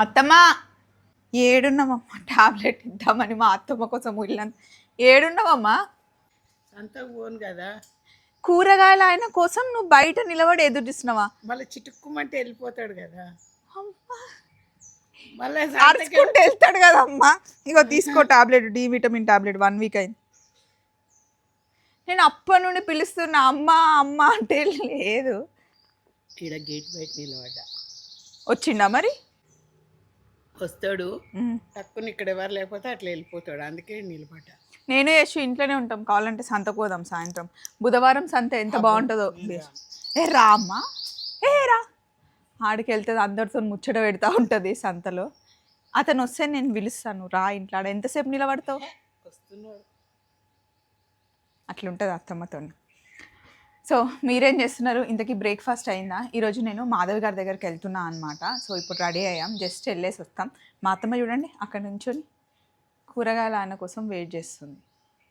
అత్తమ్మ ఏడున్నావమ్మా? టాబ్లెట్ ఇద్దామని మా అత్తమ్మ కోసం వెళ్ళాను. ఏడున్నావమ్మా? సంతకు పోను కదా, కూరగాయల ఆయన కోసం నువ్వు బయట నిలబడి ఎదురు చూస్తున్నావా? మళ్ళీ చిటుక్కుమంటే వెళ్ళిపోతాడు కదా, అమ్మా, మళ్ళీ అరుచుకుంటూ వెళ్తాడు కదమ్మా. ఇగో తీసుకో tablet, D vitamin tablet. 1 week అయింది. నేను అప్పటి నుండి పిలుస్తున్నా అమ్మ అమ్మ అంటే లేదు. ఈడ గేట్ బయట నిలబడ్డా. వచ్చిండా మరి? వస్తాడు తక్కువ, ఇక్కడ ఎవరు లేకపోతే అట్లా వెళ్ళిపోతాడు, అందుకే నిలబడ్డా. నేను యశు ఇంట్లోనే ఉంటాం, కావాలంటే సంతకు పోదాం సాయంత్రం. బుధవారం సంత ఎంత బాగుంటుందో. ఏ రా అమ్మా, ఏ రా. ఆడికి వెళ్తుంది, అందరితో ముచ్చట పెడతా ఉంటుంది సంతలో. అతను వస్తే నేను పిలుస్తాను, రా ఇంట్లో. ఆడ ఎంతసేపు నిలబడతావు? వస్తున్నాడు. అట్లుంటుంది అత్తమ్మతో. సో మీరేం చేస్తున్నారు? ఇంతకీ బ్రేక్ఫాస్ట్ అయిందా? ఈరోజు నేను మాధవి గారి దగ్గరికి వెళ్తున్నా అనమాట. సో ఇప్పుడు రెడీ అయ్యాం, జస్ట్ వెళ్ళేసి వస్తాం. మా అత్తమ్మ చూడండి అక్కడ నుంచొని కూరగాయల ఆయన కోసం వెయిట్ చేస్తుంది.